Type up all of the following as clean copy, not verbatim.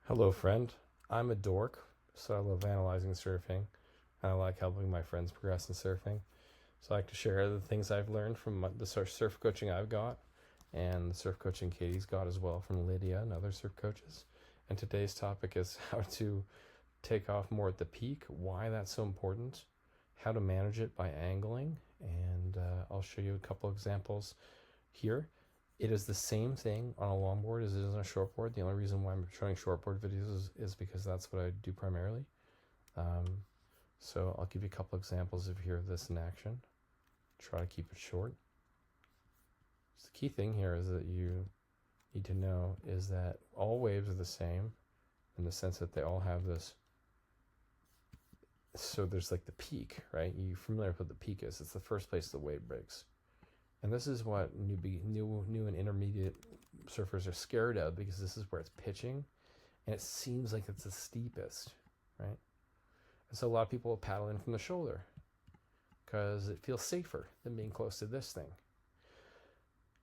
Hello, friend. I'm a dork, so I love analyzing surfing, and I like helping my friends progress in surfing. So I like to share the things I've learned from the surf coaching I've got, and the surf coaching Katie's got as well from Lydia and other surf coaches. And today's topic is how to take off more at the peak, why that's so important, how to manage it by angling, and I'll show you a couple examples here. It is the same thing on a longboard as it is on a shortboard. The only reason why I'm showing shortboard videos is because that's what I do primarily. Um, so I'll give you a couple examples of this in action. Try to keep it short. So the key thing here is that you need to know is that all waves are the same in the sense that they all have this. So there's like the peak, right? You're familiar with what the peak is. It's the first place the wave breaks. And this is what new and intermediate surfers are scared of, because this is where it's pitching and it seems like it's the steepest, right? And so a lot of people will paddle in from the shoulder because it feels safer than being close to this thing.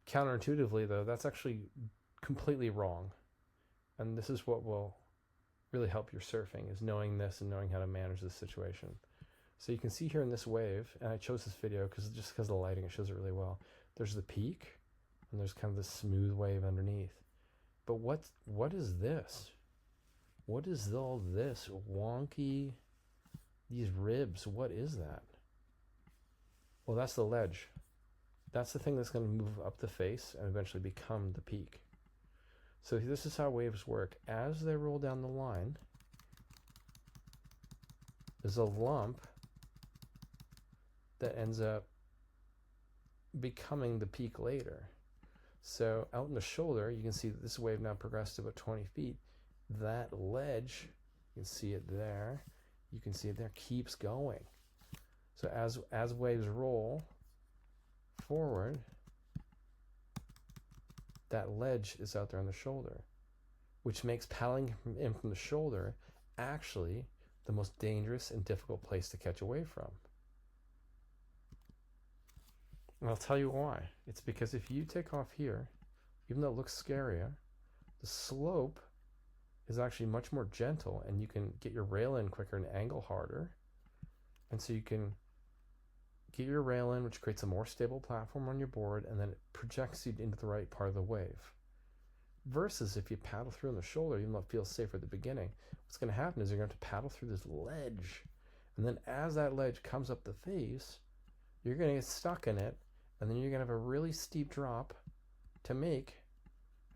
Counterintuitively, though, that's actually completely wrong. And this is what will really help your surfing, is knowing this and knowing how to manage this situation. So you can see here in this wave, and I chose this video because of the lighting, it shows it really well. There's the peak, and there's kind of this smooth wave underneath. But what is this? What is all this wonky, these ribs? What is that? Well, that's the ledge. That's the thing that's going to move up the face and eventually become the peak. So this is how waves work. As they roll down the line, there's a lump that ends up becoming the peak later. So out in the shoulder, you can see that this wave now progressed to about 20 feet. That ledge, you can see it there, you can see it there, keeps going. So as waves roll forward, that ledge is out there on the shoulder, which makes paddling in from the shoulder actually the most dangerous and difficult place to catch a wave from. And I'll tell you why. It's because if you take off here, even though it looks scarier, the slope is actually much more gentle, and you can get your rail in quicker and angle harder. And so you can get your rail in, which creates a more stable platform on your board, and then it projects you into the right part of the wave. Versus if you paddle through on the shoulder, even though it feels safer at the beginning, what's going to happen is you're going to paddle through this ledge. And then as that ledge comes up the face, you're going to get stuck in it, and then you're going to have a really steep drop to make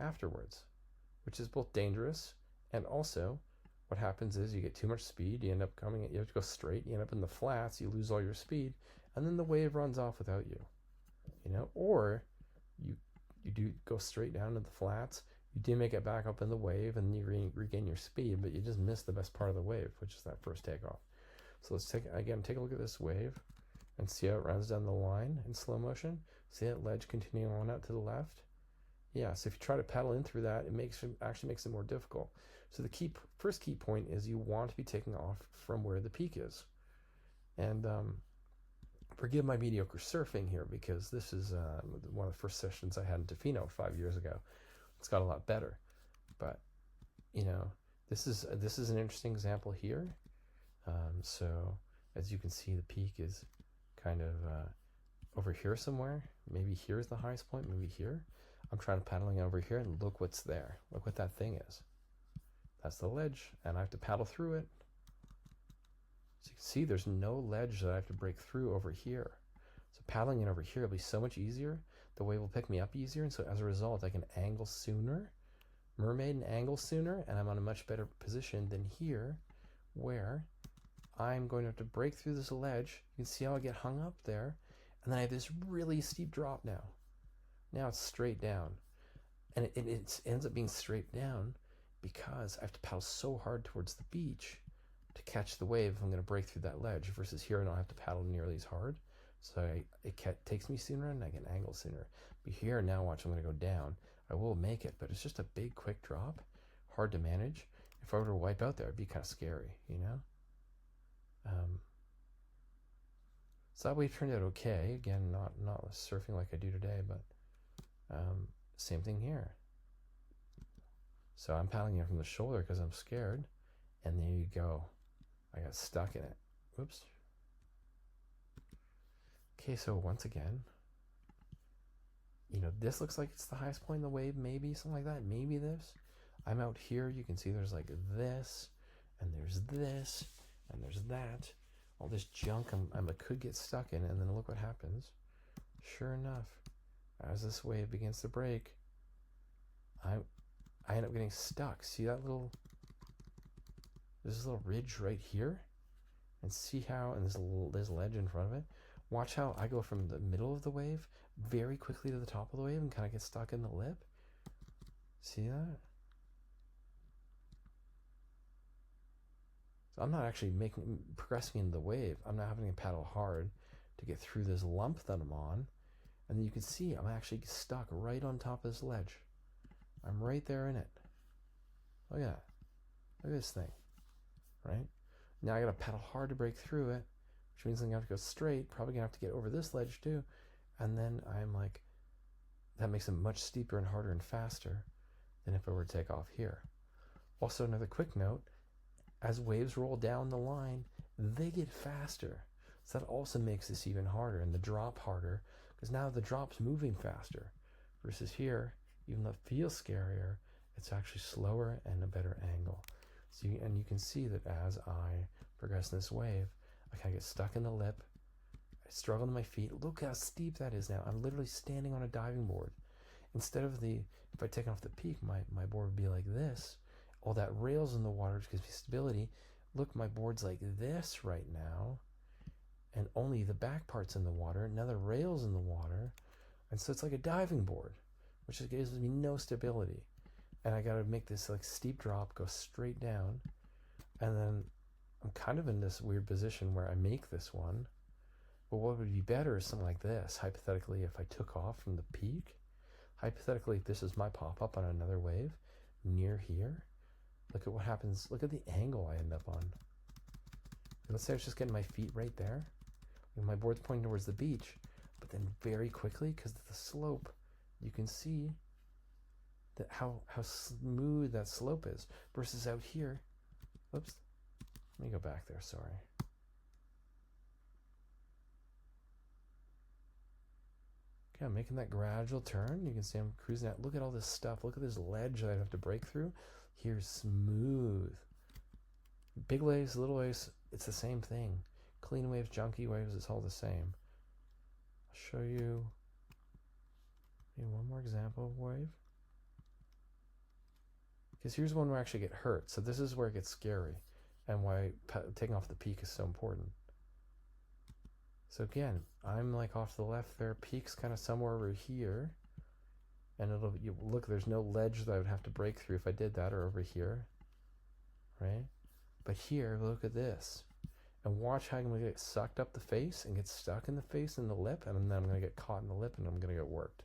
afterwards, which is both dangerous, and also what happens is you get too much speed, you have to go straight, you end up in the flats, you lose all your speed, and then the wave runs off without you. Or you do go straight down to the flats, you do make it back up in the wave, and you regain your speed, but you just miss the best part of the wave, which is that first takeoff. So let's take a look at this wave and see how it runs down the line in slow motion. See that ledge continuing on out to the left? Yeah, so if you try to paddle in through that, it actually makes it more difficult. So the first key point is you want to be taking off from where the peak is. And forgive my mediocre surfing here, because this is one of the first sessions I had in Tofino 5 years ago. It's got a lot better, but this is an interesting example here. So as you can see, the peak is kind of over here somewhere. Maybe here's the highest point, maybe here. I'm trying to paddling over here, and look what's there. Look what that thing is. That's the ledge, and I have to paddle through it. So you can see there's no ledge that I have to break through over here. So paddling in over here will be so much easier. The wave will pick me up easier, and so as a result, I can angle sooner, mermaid and angle sooner, and I'm on a much better position than here, where I'm going to have to break through this ledge. You can see how I get hung up there, and then I have this really steep drop now. Now it's straight down, and it ends up being straight down because I have to paddle so hard towards the beach to catch the wave if I'm going to break through that ledge, versus here I don't have to paddle nearly as hard. So it takes me sooner, and I can angle sooner. But here, now watch, I'm going to go down. I will make it, but it's just a big, quick drop, hard to manage. If I were to wipe out there, it'd be kind of scary, So that wave turned out okay. Again, not surfing like I do today, but same thing here. So I'm paddling in from the shoulder because I'm scared. And there you go. I got stuck in it. Whoops. Okay, so once again, this looks like it's the highest point in the wave, maybe, something like that. Maybe this. I'm out here. You can see there's like this, and there's this, and there's that. All this junk I could get stuck in, and then look what happens. Sure enough, as this wave begins to break, I end up getting stuck. See that there's this little ridge right here, and see how, and this ledge in front of it. Watch how I go from the middle of the wave very quickly to the top of the wave and kind of get stuck in the lip. See that? So I'm not actually progressing into the wave. I'm not having to paddle hard to get through this lump that I'm on. And then you can see I'm actually stuck right on top of this ledge. I'm right there in it. Look at that. Look at this thing. Right? Now I gotta paddle hard to break through it, which means I'm gonna have to go straight, probably gonna have to get over this ledge too. And then I'm like, that makes it much steeper and harder and faster than if I were to take off here. Also, another quick note, as waves roll down the line, they get faster. So that also makes this even harder, and the drop harder, because now the drop's moving faster. Versus here, even though it feels scarier, it's actually slower and a better angle. So you can see that as I progress in this wave, I kind of get stuck in the lip. I struggle to my feet. Look how steep that is now. I'm literally standing on a diving board. Instead of if I take off the peak, my board would be like this. All that rails in the water gives me stability. Look, my board's like this right now. And only the back part's in the water. Now the rail's in the water. And so it's like a diving board, which gives me no stability. And I gotta make this like steep drop, go straight down. And then I'm kind of in this weird position where I make this one. But what would be better is something like this. Hypothetically, if I took off from the peak, hypothetically, if this is my pop-up on another wave near here, look at what happens. Look at the angle I end up on. Let's say I was just getting my feet right there. And my board's pointing towards the beach. But then very quickly, because of the slope, you can see that how smooth that slope is. Versus out here. Oops. Let me go back there, sorry. Okay, I'm making that gradual turn. You can see I'm cruising out. Look at all this stuff. Look at this ledge that I have to break through. Here's smooth. Big waves, little waves, it's the same thing. Clean waves, junky waves, it's all the same. I'll show you maybe one more example of wave. Because here's one where I actually get hurt. So this is where it gets scary and why taking off the peak is so important. So again, I'm like off to the left there. Peak's kind of somewhere over here. And look, there's no ledge that I would have to break through if I did that, or over here. Right? But here, look at this. And watch how I'm going to get sucked up the face and get stuck in the face and the lip. And then I'm going to get caught in the lip and I'm going to get worked.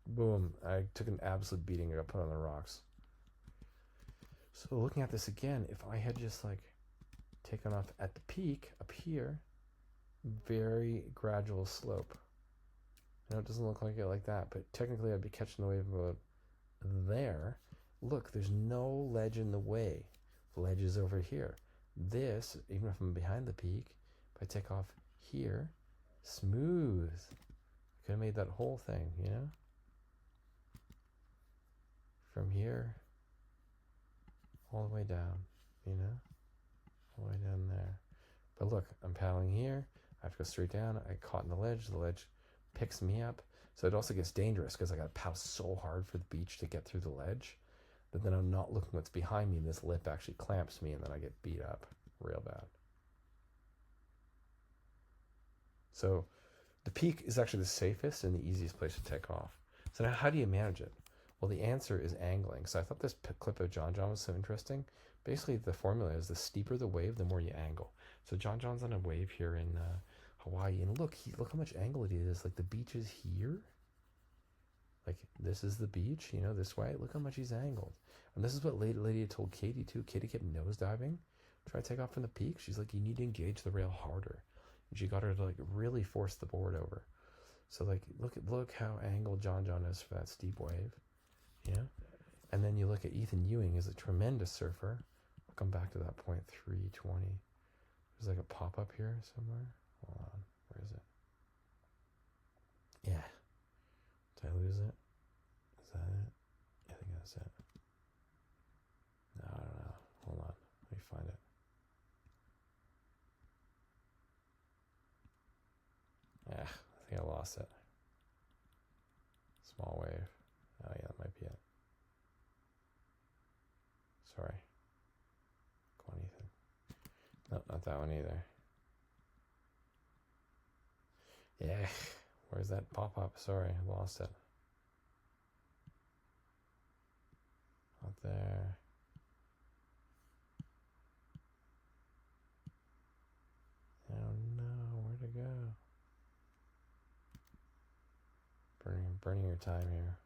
Boom. I took an absolute beating. I got put on the rocks. So looking at this again, if I had just like taken off at the peak up here, very gradual slope. I know it doesn't look like it like that, but technically I'd be catching the wave about there. Look, there's no ledge in the way. The ledge is over here. This, even if I'm behind the peak, if I take off here, smooth. I could have made that whole thing, you know? From here all the way down, you know? All the way down there. But look, I'm paddling here. I have to go straight down. I caught in the ledge. The ledge picks me up. So it also gets dangerous because I got to paddle so hard for the beach to get through the ledge that then I'm not looking what's behind me. And this lip actually clamps me and then I get beat up real bad. So the peak is actually the safest and the easiest place to take off. So now how do you manage it? Well, the answer is angling. So I thought this clip of John was so interesting. Basically, the formula is the steeper the wave, the more you angle. So John's on a wave here in Hawaii, and look how much angle it is. Like the beach is here. Like this is the beach, you know, this way. Look how much he's angled. And this is what Lydia told Katie too. Katie kept nosediving, try to take off from the peak. She's like, you need to engage the rail harder. You got her to like really force the board over. So like look how angled John is for that steep wave. Yeah. And then you look at Ethan Ewing is a tremendous surfer. I'll come back to that point 320. There's like a pop-up here somewhere. Hold on. Where is it? Yeah. Did I lose it? Is that it? I think that's it. No, I don't know. Hold on. Let me find it. Yeah, I think I lost it. Small wave. Oh yeah, that might be it. Sorry. Go on, Ethan. No, not that one either. Yeah. Where's that pop-up? Sorry, I lost it. Not there. Oh no, where'd it go? Burning your time here.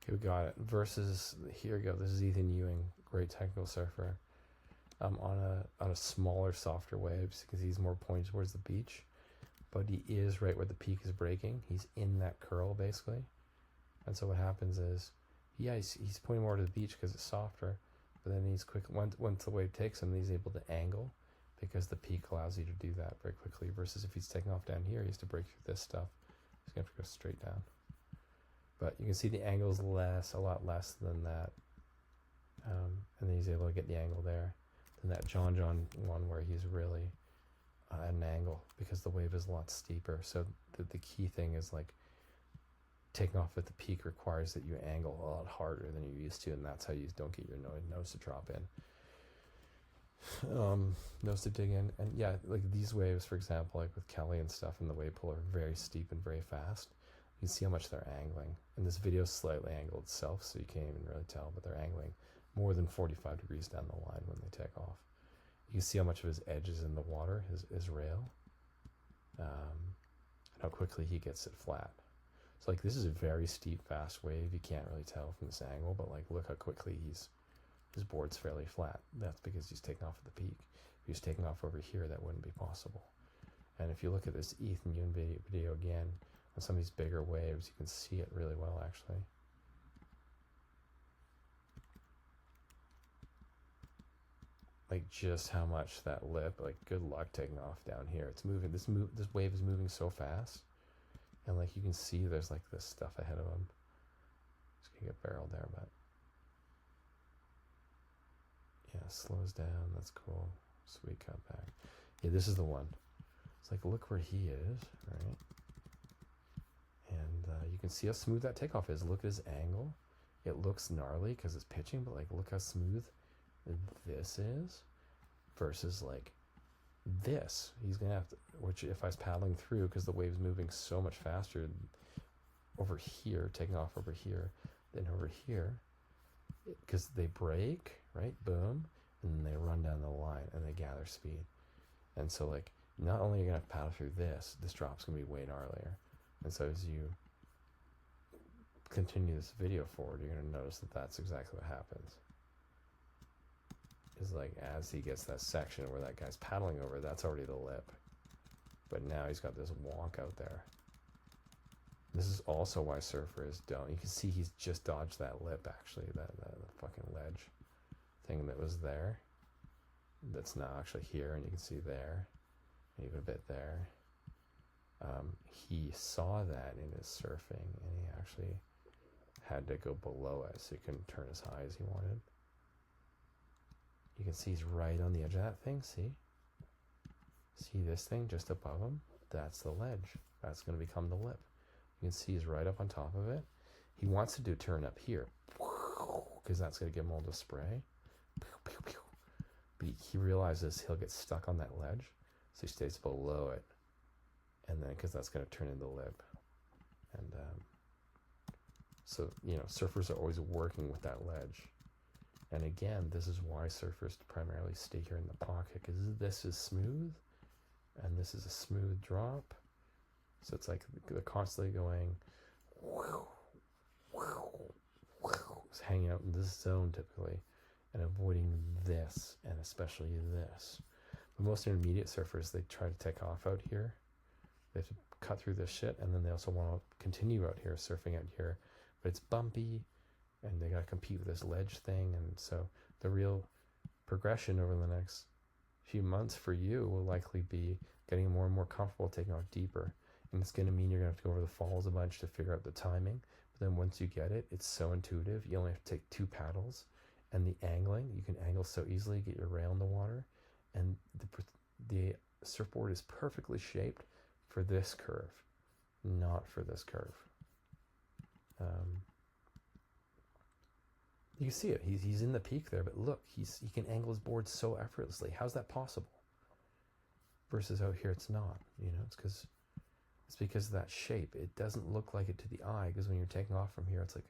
Okay, we got it. Versus, here we go. This is Ethan Ewing, great technical surfer. On a smaller, softer waves because he's more pointed towards the beach, but he is right where the peak is breaking. He's in that curl basically, and so what happens is, yeah, he's pointing more to the beach because it's softer, but then he's quick once the wave takes him, he's able to angle because the peak allows you to do that very quickly. Versus if he's taking off down here, he has to break through this stuff. He's gonna have to go straight down. But you can see the angle's a lot less than that, and then he's able to get the angle there. Than that John one where he's really at an angle because the wave is a lot steeper. So the key thing is like taking off at the peak requires that you angle a lot harder than you're used to, and that's how you don't get your nose to drop in. Nose to dig in. And yeah, like these waves, for example, like with Kelly and stuff, and the wave pool are very steep and very fast. You can see how much they're angling. And this video is slightly angled itself, so you can't even really tell, but they're angling more than 45 degrees down the line when they take off. You can see how much of his edge is in the water, his rail, and how quickly he gets it flat. So like this is a very steep, fast wave. You can't really tell from this angle, but like look how quickly his board's fairly flat. That's because he's taking off at the peak. If he was taking off over here, that wouldn't be possible. And if you look at this Ethan Ewing video again, on some of these bigger waves, you can see it really well actually. Like just how much that lip, like good luck taking off down here. It's moving, this wave is moving so fast. And like you can see there's like this stuff ahead of him. It's gonna get barreled there, but yeah, slows down, that's cool. Sweet cutback. Yeah, this is the one. It's like look where he is, right? And you can see how smooth that takeoff is. Look at his angle. It looks gnarly because it's pitching, but like look how smooth this is versus like this. He's gonna have to, which if I was paddling through, because the wave's moving so much faster over here, taking off over here, than over here, because they break, right? Boom, and then they run down the line and they gather speed. And so like not only are you gonna have to paddle through this drop's gonna be way gnarlier. And so as you continue this video forward, you're gonna notice that that's exactly what happens. Is like as he gets that section where that guy's paddling over, that's already the lip. But now he's got this wonk out there. This is also why surfers don't. You can see he's just dodged that lip actually, that fucking ledge thing that was there. That's now actually here, and you can see there, and even a bit there. He saw that in his surfing, and he actually had to go below it so he couldn't turn as high as he wanted. You can see he's right on the edge of that thing, see? See this thing just above him? That's the ledge. That's going to become the lip. You can see he's right up on top of it. He wants to do turn up here, because that's going to give him all the spray. But he realizes he'll get stuck on that ledge, so he stays below it. and then because that's going to turn into lip. And so, surfers are always working with that ledge. And again, this is why surfers primarily stay here in the pocket, because this is smooth, and this is a smooth drop. So it's like they're constantly going, it's hanging out in this zone typically, and avoiding this, and especially this. But most intermediate surfers, they try to take off out here. They have to cut through this shit, and then they also want to continue out here, surfing out here. But it's bumpy, and they got to compete with this ledge thing. And so the real progression over the next few months for you will likely be getting more and more comfortable taking off deeper. And it's going to mean you're going to have to go over the falls a bunch to figure out the timing. But then once you get it, it's so intuitive. You only have to take 2 paddles. And the angling, you can angle so easily, get your rail in the water. And the surfboard is perfectly shaped for this curve, not for this curve. You can see it. He's in the peak there, but look, he can angle his board so effortlessly. How's that possible? Versus out here, it's not. It's because of that shape. It doesn't look like it to the eye, because when you're taking off from here, it's like,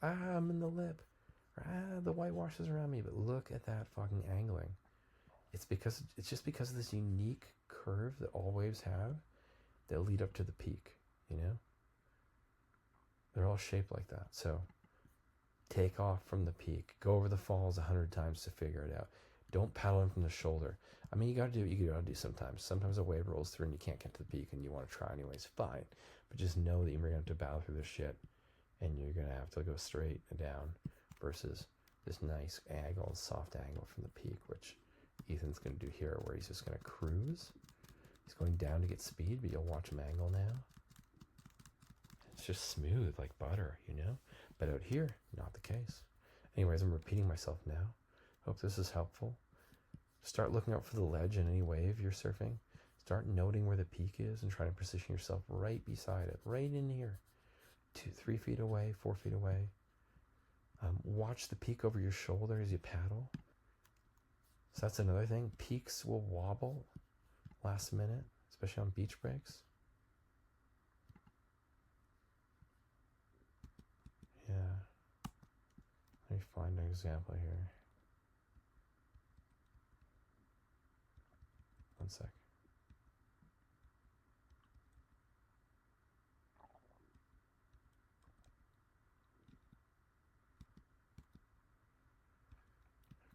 I'm in the lip. The whitewash is around me. But look at that fucking angling. It's just because of this unique curve that all waves have that lead up to the peak. They're all shaped like that. So take off from the peak. Go over the falls 100 times to figure it out. Don't paddle in from the shoulder. I mean, you got to do what you got to do sometimes. Sometimes a wave rolls through and you can't get to the peak and you want to try anyways. Fine. But just know that you're going to have to battle through this shit, and you're going to have to go straight down versus this nice angle, soft angle from the peak, which Ethan's going to do here, where he's just going to cruise. He's going down to get speed, but you'll watch him angle now. It's just smooth like butter, But out here, not the case. Anyways, I'm repeating myself now. Hope this is helpful. Start looking out for the ledge in any wave you're surfing. Start noting where the peak is and try to position yourself right beside it, right in here. 3 feet away, 4 feet away. Watch the peak over your shoulder as you paddle. So that's another thing. Peaks will wobble last minute, especially on beach breaks. Yeah. Let me find an example here. One sec.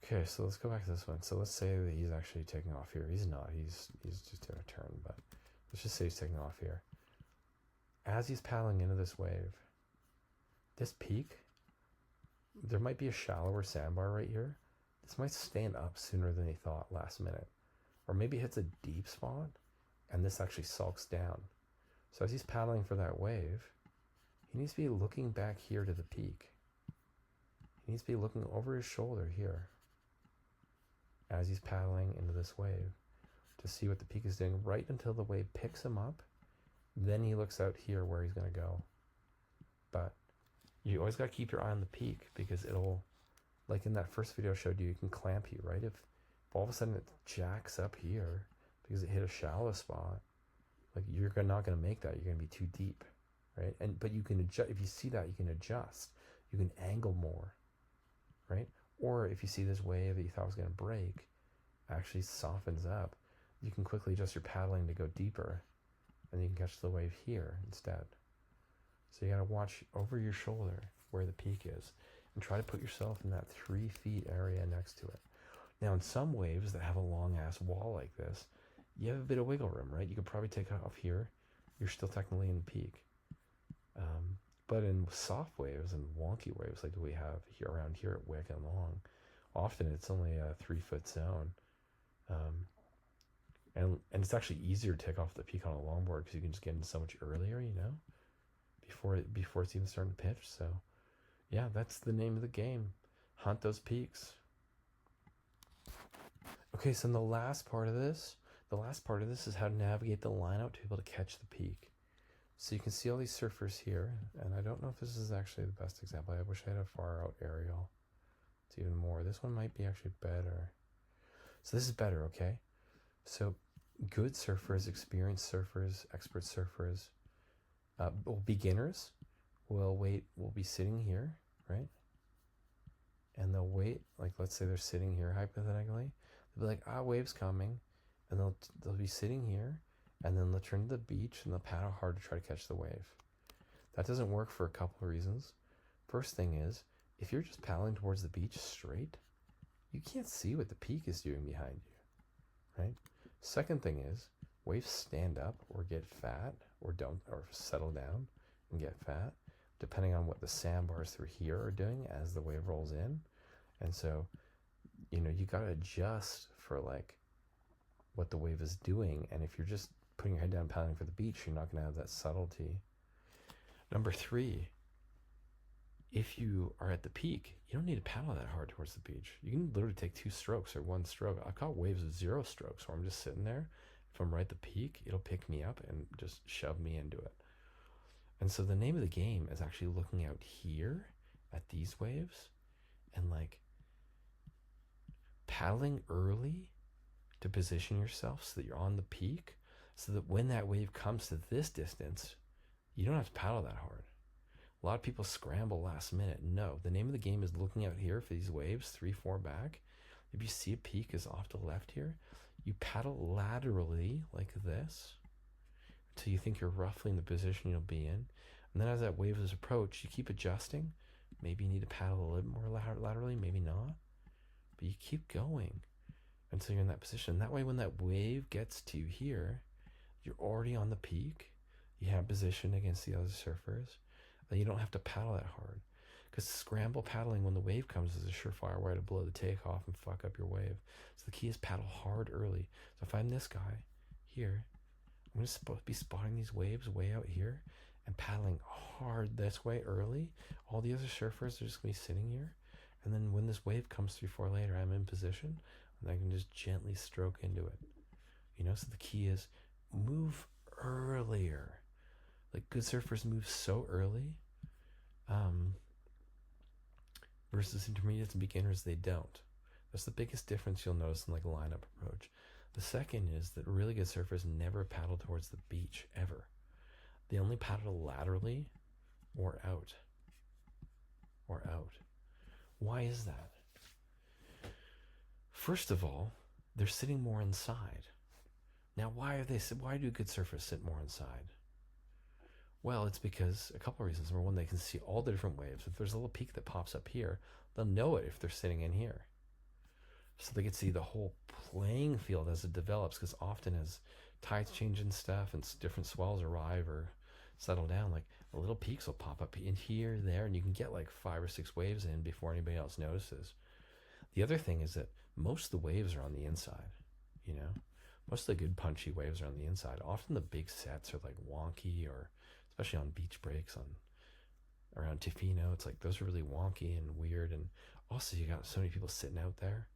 Okay, so let's go back to this one. So let's say that he's actually taking off here. He's not. He's just in a turn, but let's just say he's taking off here. As he's paddling into this wave, this peak, there might be a shallower sandbar right here. This might stand up sooner than he thought last minute. Or maybe hits a deep spot, and this actually sulks down. So as he's paddling for that wave, he needs to be looking back here to the peak. He needs to be looking over his shoulder here as he's paddling into this wave to see what the peak is doing, right until the wave picks him up. Then he looks out here where he's going to go. But you always got to keep your eye on the peak, because it'll, like in that first video I showed you, you can clamp you, right? If all of a sudden it jacks up here because it hit a shallow spot, like you're not going to make that. You're going to be too deep, right? But you can adjust. If you see that, you can adjust. You can angle more, right? Or if you see this wave that you thought was going to break actually softens up, you can quickly adjust your paddling to go deeper, and you can catch the wave here instead. So you got to watch over your shoulder where the peak is, and try to put yourself in that 3 feet area next to it. Now, in some waves that have a long ass wall like this, you have a bit of wiggle room, right? You could probably take off here. You're still technically in the peak. But in soft waves and wonky waves like we have here around here at Wick and Long, often it's only a 3 foot zone. And it's actually easier to take off the peak on a longboard because you can just get in so much earlier, before it's even starting to pitch. So yeah, that's the name of the game. Hunt those peaks. Okay, so in the last part of this is how to navigate the line out to be able to catch the peak. So you can see all these surfers here, and I don't know if this is actually the best example. I wish I had a far out aerial. It's even more. This one might be actually better. So this is better, okay? So good surfers, experienced surfers, expert surfers, beginners will be sitting here, right? And they'll wait, like let's say they're sitting here hypothetically. They'll be like, wave's coming, and they'll be sitting here, and then they'll turn to the beach and they'll paddle hard to try to catch the wave. That doesn't work for a couple of reasons. First thing is, if you're just paddling towards the beach straight, you can't see what the peak is doing behind you, right? Second thing is, waves stand up or get fat or don't, or settle down and get fat, depending on what the sandbars through here are doing as the wave rolls in. And so, you got to adjust for like what the wave is doing. And if you're just putting your head down paddling for the beach, you're not going to have that subtlety. Number 3, if you are at the peak, you don't need to paddle that hard towards the beach. You can literally take 2 strokes or 1 stroke. I've caught waves of 0 strokes where I'm just sitting there. If I'm right at the peak, it'll pick me up and just shove me into it. And so the name of the game is actually looking out here at these waves and like paddling early to position yourself so that you're on the peak, so that when that wave comes to this distance, you don't have to paddle that hard. A lot of people scramble last minute. No, the name of the game is looking out here for these waves, 3, 4 back. If you see a peak is off to the left here, you paddle laterally like this until you think you're roughly in the position you'll be in. And then as that wave is approached, you keep adjusting. Maybe you need to paddle a little more laterally, maybe not. But you keep going until you're in that position. That way, when that wave gets to you here, you're already on the peak. You have position against the other surfers. And you don't have to paddle that hard. Because scramble paddling when the wave comes is a surefire way to blow the takeoff and fuck up your wave. So the key is paddle hard early. So if I'm this guy here, I'm going to be spotting these waves way out here and paddling hard this way early. All the other surfers are just going to be sitting here. And then when this wave comes 3, 4 later, I'm in position and I can just gently stroke into it. So the key is move earlier. Like good surfers move so early. Versus intermediates and beginners, they don't. That's the biggest difference you'll notice in like a lineup approach. The second is that really good surfers never paddle towards the beach ever. They only paddle laterally or out. Why is that? First of all, they're sitting more inside. Now, why do good surfers sit more inside? Well, it's because a couple of reasons. Number one, they can see all the different waves. If there's a little peak that pops up here, they'll know it if they're sitting in here. So they can see the whole playing field as it develops, because often as tides change and stuff and different swells arrive or settle down, like the little peaks will pop up in here, there, and you can get like 5 or 6 waves in before anybody else notices. The other thing is that most of the waves are on the inside, Most of the good punchy waves are on the inside. Often the big sets are like wonky, or especially on beach breaks around Tofino, it's like those are really wonky and weird. And also you got so many people sitting out there.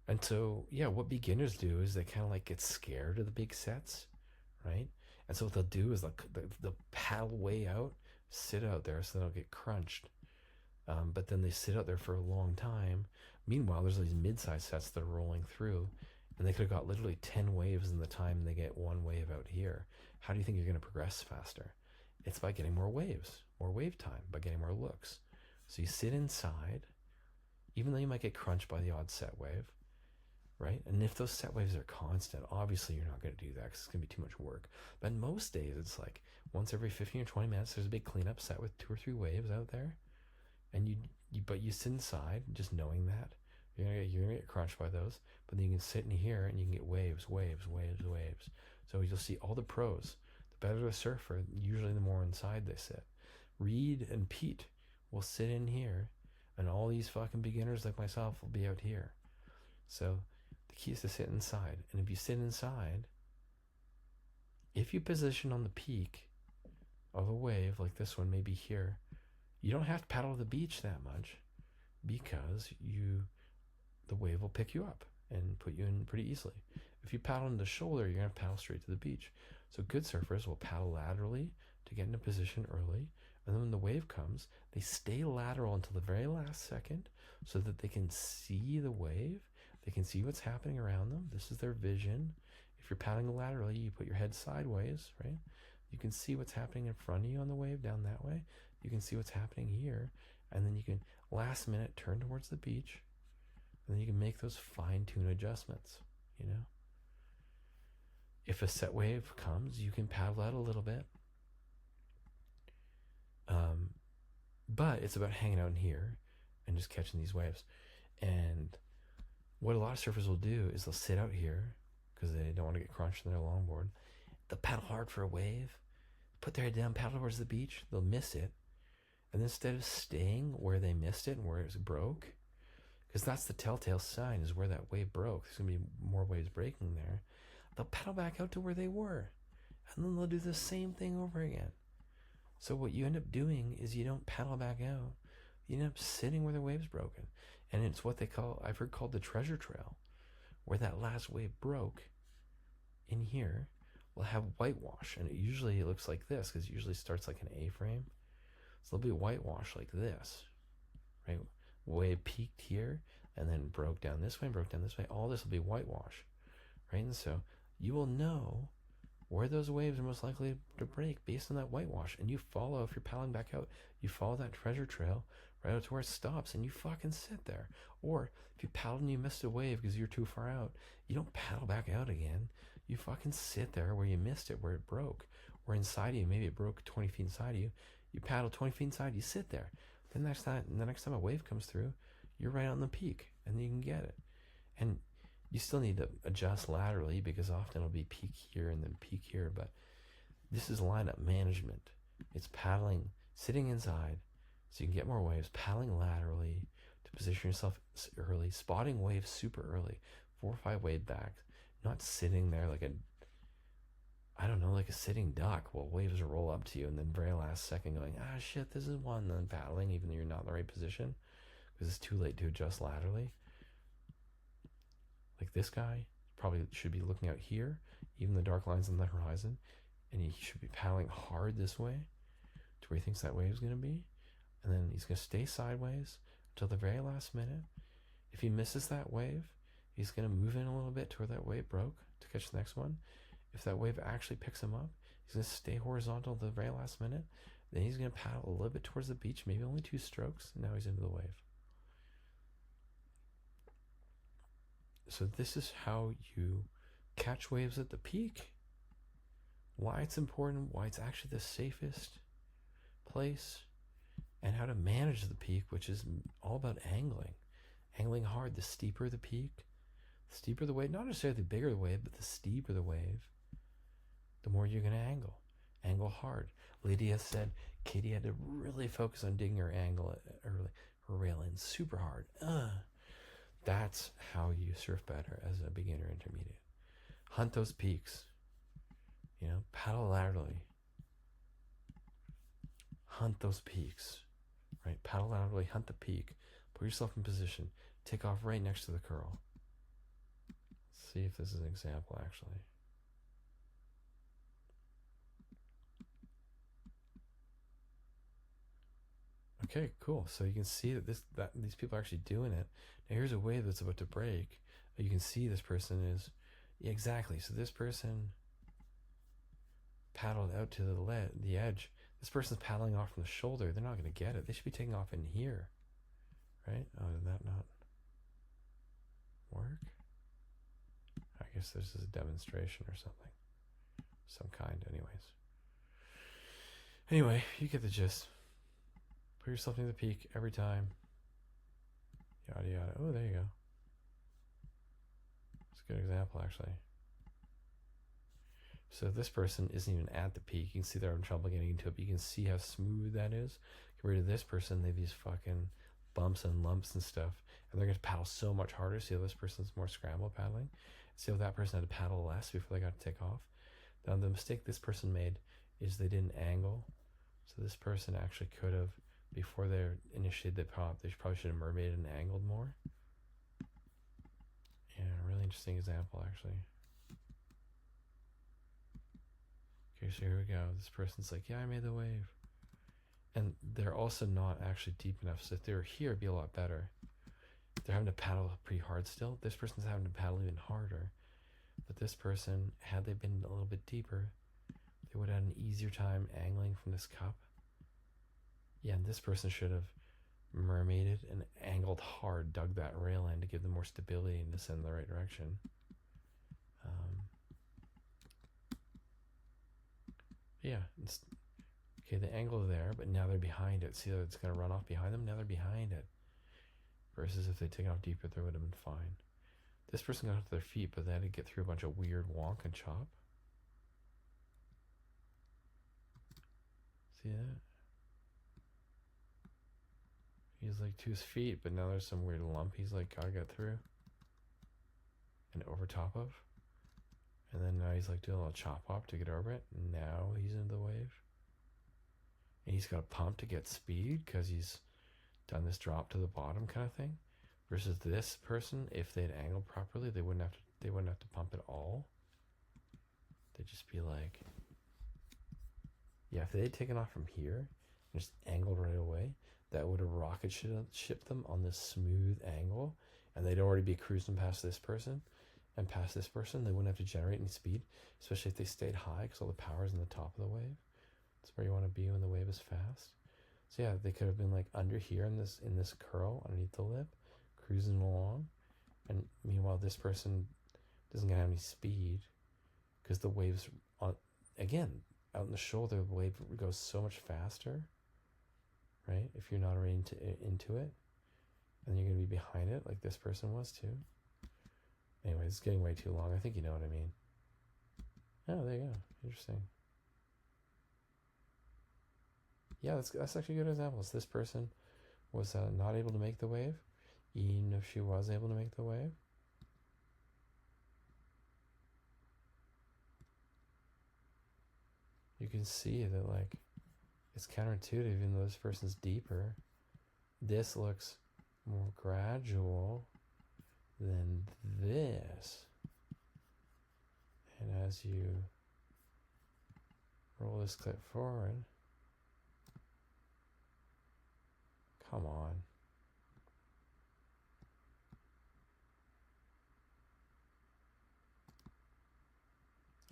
And so, what beginners do is they kind of like get scared of the big sets, right? And so what they'll do is they'll paddle way out, sit out there so they don't get crunched. But then they sit out there for a long time. Meanwhile, there's these mid-sized sets that are rolling through, and they could have got literally 10 waves in the time they get 1 wave out here. How do you think you're going to progress faster? It's by getting more waves, more wave time, by getting more looks. So you sit inside, even though you might get crunched by the odd set wave, right? And if those set waves are constant, obviously you're not going to do that because it's going to be too much work. But most days, it's like once every 15 or 20 minutes, there's a big cleanup set with 2 or 3 waves out there. And you sit inside just knowing that you're gonna get crunched by those, but then you can sit in here and you can get waves. So you'll see all the pros. The better the surfer, usually the more inside they sit. Reed and Pete will sit in here, and all these fucking beginners like myself will be out here. So the key is to sit inside. And if you sit inside, if you position on the peak of a wave like this one, maybe here, you don't have to paddle to the beach that much, because the wave will pick you up and put you in pretty easily. If you paddle in the shoulder, you're going to paddle straight to the beach. So good surfers will paddle laterally to get into position early, and then when the wave comes, they stay lateral until the very last second so that they can see the wave, They can see what's happening around them. This is their vision. If you're paddling laterally, you put your head sideways, right? You can see what's happening in front of you on the wave down that way. You can see what's happening here. And then you can, last minute, turn towards the beach. And then you can make those fine-tune adjustments, you know? If a set wave comes, you can paddle out a little bit. But it's about hanging out in here and just catching these waves. And what a lot of surfers will do is they'll sit out here because they don't want to get crunched in their longboard. They'll paddle hard for a wave, put their head down, paddle towards the beach. They'll miss it. And instead of staying where they missed it and where it broke, because that's the telltale sign, is where that wave broke. There's going to be more waves breaking there. They'll paddle back out to where they were. And then they'll do the same thing over again. So what you end up doing is you don't paddle back out. You end up sitting where the wave's broken. And it's what I've heard called the treasure trail, where that last wave broke in here will have whitewash. And it usually looks like this, because it usually starts like an A-frame. So there'll be whitewash like this, right? Wave peaked here and then broke down this way, broke down this way. All this will be whitewash, right? And so you will know where those waves are most likely to break based on that whitewash. And you follow, if you're paddling back out, you follow that treasure trail right out to where it stops and you fucking sit there. Or if you paddled and you missed a wave because you're too far out, you don't paddle back out again. You fucking sit there where you missed it, where it broke. Or inside of you, maybe it broke 20 feet inside of you. You paddle 20 feet inside, you sit there. Then the next time a wave comes through, you're right on the peak and you can get it. And you still need to adjust laterally because often it'll be peak here and then peak here. But this is lineup management. It's paddling, sitting inside so you can get more waves, paddling laterally to position yourself early, spotting waves super early, 4 or 5 wave backs, not sitting there like a sitting duck while waves roll up to you and then very last second going, shit, this is one, and then paddling even though you're not in the right position because it's too late to adjust laterally. Like this guy probably should be looking out here, even the dark lines on the horizon, and he should be paddling hard this way to where he thinks that wave's going to be, and then he's going to stay sideways until the very last minute. If he misses that wave, he's going to move in a little bit to where that wave broke to catch the next one. If that wave actually picks him up, he's going to stay horizontal to the very last minute. Then he's going to paddle a little bit towards the beach, maybe only 2 strokes, and now he's into the wave. So this is how you catch waves at the peak, why it's important, why it's actually the safest place, and how to manage the peak, which is all about angling. Angling hard. The steeper the peak, the steeper the wave, not necessarily the bigger the wave, but the steeper the wave, the more you're going to angle. Angle hard. Lydia said Katie had to really focus on digging her angle early, her rail in super hard. That's how you surf better as a beginner intermediate. Hunt those peaks. Paddle laterally. Hunt those peaks. Right? Paddle laterally, hunt the peak. Put yourself in position. Take off right next to the curl. Let's see if this is an example actually. Okay, cool. So you can see that these people are actually doing it. Now here's a wave that's about to break. You can see this person is, exactly. So this person paddled out to the edge. This person's paddling off from the shoulder. They're not going to get it. They should be taking off in here, right? Oh, did that not work? I guess this is a demonstration or something, some kind. Anyway, you get the gist. Put yourself near the peak every time. Yada yada. Oh, there you go. It's a good example, actually. So this person isn't even at the peak. You can see they're having trouble getting into it, but you can see how smooth that is. Compared to this person, they have these fucking bumps and lumps and stuff, and they're going to paddle so much harder. See how this person's more scramble paddling? See how that person had to paddle less before they got to take off? Now, the mistake this person made is they didn't angle. So this person actually could have, before they initiated the pop, they probably should have mermaided and angled more. Yeah, really interesting example, actually. Okay, so here we go. This person's like, yeah, I made the wave. And they're also not actually deep enough. So if they were here, it'd be a lot better. they're having to paddle pretty hard still. This person's having to paddle even harder. But this person, had they been a little bit deeper, they would have had an easier time angling from this cup. Yeah, and this person should have mermaided and angled hard, dug that rail in to give them more stability and to send in the right direction. Yeah, okay, the angle there, but now they're behind it. See that it's going to run off behind them? Now they're behind it. Versus if they'd taken off deeper, they would have been fine. This person got up to their feet, but they had to get through a bunch of weird wonk and chop. See that? He's like to his feet, but now there's some weird lump he's like gotta get through and over top of. And then now he's like doing a little chop hop to get over it. And now he's in the wave. And he's got a pump to get speed because he's done this drop to the bottom kind of thing. Versus this person, if they'd angled properly, they wouldn't have to pump at all. They'd just be like, yeah, if they had taken off from here and just angled right away, that would have rocket shipped them on this smooth angle, and they'd already be cruising past this person and past this person. They wouldn't have to generate any speed, especially if they stayed high because all the power is in the top of the wave. That's where you want to be when the wave is fast. So yeah, they could have been like under here in this curl underneath the lip, cruising along, and meanwhile this person doesn't have any speed because the waves on again out in the shoulder, the wave goes so much faster, right? If you're not already into it, and you're gonna be behind it like this person was too. Anyway, it's getting way too long. I think you know what I mean. Oh, there you go. Interesting. Yeah, that's actually good examples. This person was not able to make the wave, even if she was able to make the wave. You can see that like it's counterintuitive, even though this person's deeper. This looks more gradual than this. And as you roll this clip forward, come on.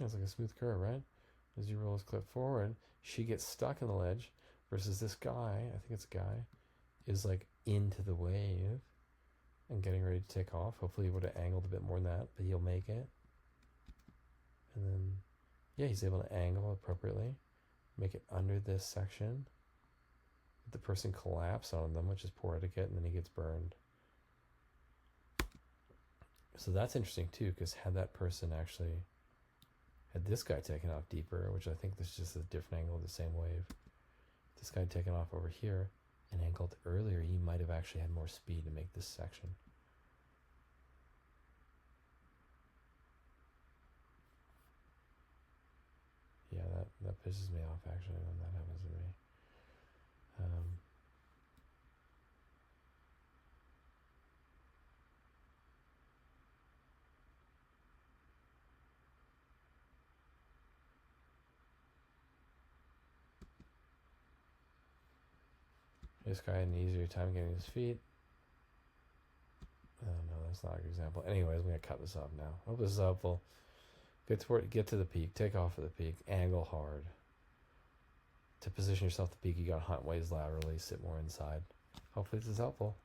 It's like a smooth curve, right? As you roll this clip forward, she gets stuck in the ledge versus this guy, I think it's a guy, is like into the wave and getting ready to take off. Hopefully he would have angled a bit more than that, but he'll make it. And then, yeah, he's able to angle appropriately, make it under this section. The person collapse on them, which is poor etiquette, and then he gets burned. So that's interesting too, because had that person actually had this guy taken off deeper, which I think this is just a different angle of the same wave. If this guy had taken off over here and angled earlier, he might have actually had more speed to make this section. Yeah, that pisses me off actually when that happens to me. This guy had an easier time getting his feet. Oh no, that's not a good example. Anyways, I'm gonna cut this off now. Hope this is helpful. Get to the peak. Take off at the peak. Angle hard. To position yourself at the peak, you gotta hunt ways laterally. Sit more inside. Hopefully this is helpful.